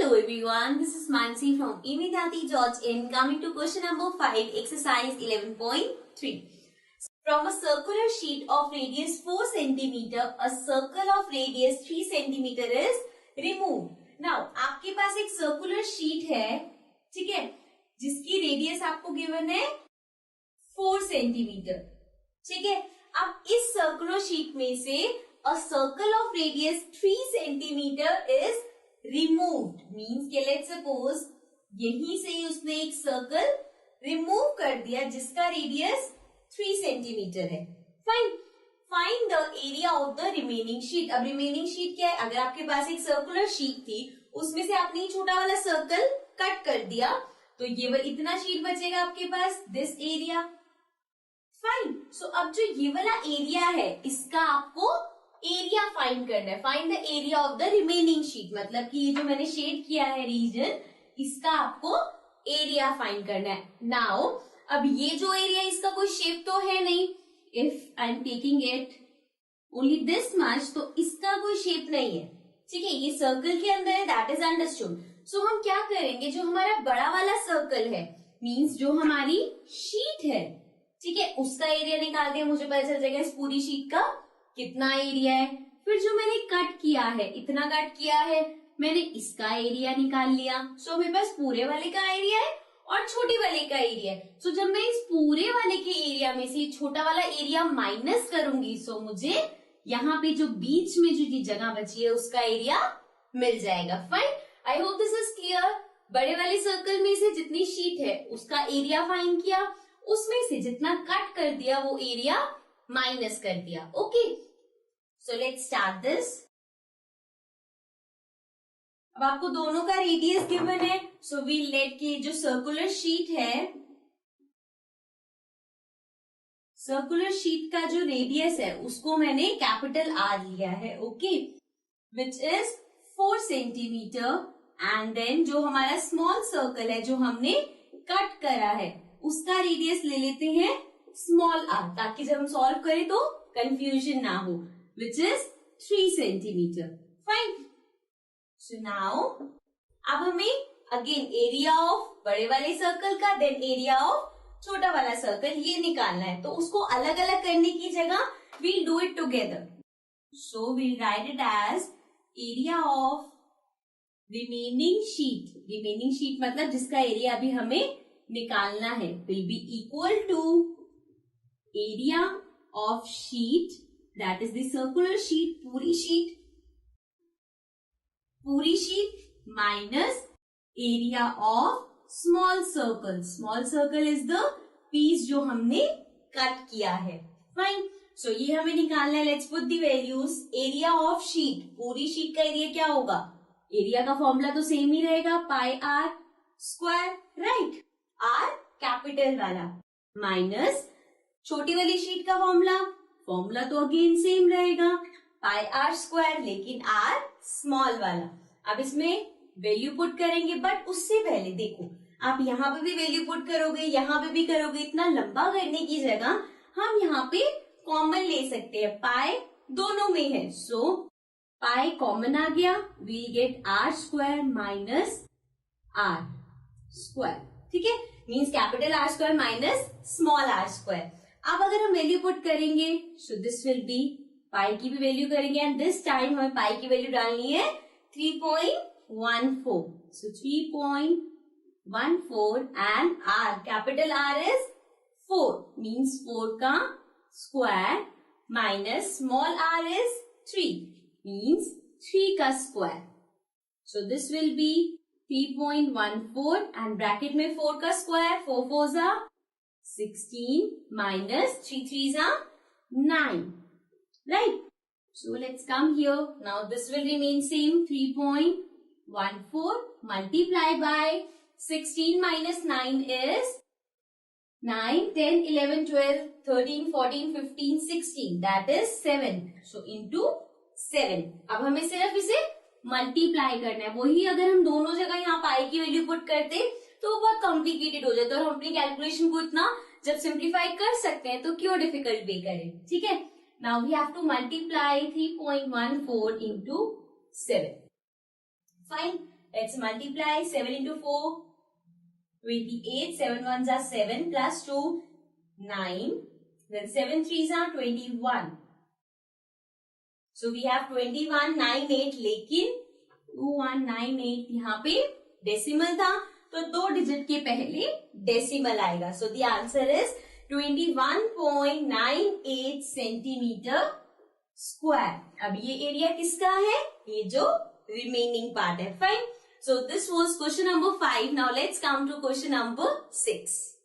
Hello everyone, this is Mansi from evidyati.in. Coming to question number 5, exercise 11.3. From a circular sheet of radius 4 cm, a circle of radius 3 cm is removed. Now, आपके पास एक circular sheet है, ठीक है, जिसकी radius आपको given है 4 centimetre, ठीक है। अब इस सर्कुलर शीट में से a circle of radius 3 centimeter is removed. Means के let's suppose यहीं से उसने एक सर्कल रिमूव कर दिया जिसका रेडियस 3 सेंटीमीटर है. Fine. Find the area of the remaining sheet. अब रिमेनिंग शीट क्या है? अगर आपके पास एक सर्कुलर शीट थी, उसमें से आपने छोटा वाला सर्कल कट कर दिया, तो ये इतना शीट बचेगा आपके पास, दिस एरिया. फाइन. सो अब जो ये वाला एरिया है, इसका आपको एरिया फाइंड करना है. Find the area of the remaining sheet. मतलब कि ये जो मैंने शेड किया है रीजन, इसका आपको एरिया फाइंड करना है. नाउ अब ये जो एरिया, इसका कोई शेप तो है नहीं. If I am taking it only this much, तो इसका कोई शेप नहीं है, ठीक है. ये सर्कल के अंदर है, दैट इज अंडरस्टूड. सो हम क्या करेंगे, जो हमारा बड़ा वाला सर्कल है, मीन्स जो हमारी शीट है, ठीक है, उसका एरिया निकाल दिया. मुझे पता चल जाएगा इस पूरी शीट का कितना एरिया है. फिर जो मैंने कट किया है, इतना कट किया है, मैंने इसका एरिया निकाल लिया. सो मेरे पास पूरे वाले का एरिया है और छोटे वाले का एरिया है. सो जब मैं इस पूरे वाले के एरिया में से छोटा वाला एरिया माइनस करूंगी, सो मुझे यहाँ पे जो बीच में जो जगह बची है उसका एरिया मिल जाएगा. Fine. I hope this is clear. बड़े वाले सर्कल में से जितनी शीट है उसका एरिया फाइंड किया, उसमें से जितना कट कर दिया वो एरिया माइनस कर दिया. Okay, so let's start this. अब आपको दोनों का रेडियस गिवन है, सो वी लेट की जो सर्कुलर शीट है, सर्कुलर शीट का जो रेडियस है उसको मैंने कैपिटल आर लिया है. Okay, which is 4 centimetre. And then जो हमारा स्मॉल सर्कल है जो हमने कट करा है, उसका रेडियस ले लेते हैं स्मॉल आर, ताकि जब हम सॉल्व करें तो कंफ्यूजन ना हो, which is 3 centimetre. Fine. So now अब हमें अगेन एरिया ऑफ बड़े वाले सर्कल का, देन एरिया ऑफ छोटा वाला सर्कल, ये निकालना है. तो उसको अलग अलग करने की जगह we'll do it together. So we'll write it as area of remaining sheet. Remaining sheet मतलब जिसका एरिया अभी हमें निकालना है, will be equal to area of sheet, that is the circular sheet, पूरी sheet minus area of small circle. Small circle is the piece जो हमने cut किया है. फाइन. सो ये हमें निकालना है. Let's put the values. Area of sheet, पूरी शीट का एरिया क्या होगा? एरिया का फॉर्मूला तो सेम ही रहेगा, pi r square, right. R capital वाला माइनस छोटी वाली शीट का फॉर्मूला तो अगेन सेम रहेगा, पाई आर स्क्वायर, लेकिन आर स्मॉल वाला. अब इसमें वैल्यू पुट करेंगे, बट उससे पहले देखो, आप यहाँ पे भी वैल्यू पुट करोगे, यहाँ पे भी करोगे. इतना लंबा करने की जगह हम यहाँ पे कॉमन ले सकते हैं. पाई दोनों में है, सो पाई कॉमन आ गया, we'll get R square minus R square. ठीक है, means capital R square minus small R square. अब अगर हम वैल्यू पुट करेंगे, so this will be, pi की भी वैल्यू करेंगे, एंड दिस टाइम हमें पाई की वैल्यू डालनी है 3.14. So 3.14 and R, capital R is 4, means 4 का square minus small R is 3, means 3 का square. So this will be 3.14 and bracket में 4 का square, 4 4s are 16 minus 3 3s are 9, right? So let's come here. Now this will remain same, 3.14 multiplied by 16 minus 9 is 9, 10, 11, 12, 13, 14, 15, 16. That is 7. So into 7. अब हमें सिर्फ इसे multiply करना है. वही अगर हम दोनों जगह यहाँ पाई की वैल्यू पुट करते तो वो बहुत कॉम्प्लिकेटेड हो जाता है, और हम अपनी कैलकुलेशन को इतना जब सिंप्लीफाई कर सकते हैं तो क्यों डिफिकल्ट वे करें. ठीक है, now we have to multiply 3.14 into 7. Fine. Let's multiply 7 into 4, 28, 7 ones are 7 plus 2, 9. Then 7 threes are 21. So we have 2198 लेकिन 2198 यहाँ पे डेसिमल था तो 2 डिजिट के पहले डेसिमल आएगा. So the answer is 21.98 centimetre square. अब ये एरिया किसका है? ये जो रिमेनिंग पार्ट है. Fine. So this was question number 5. Now let's come to question number 6.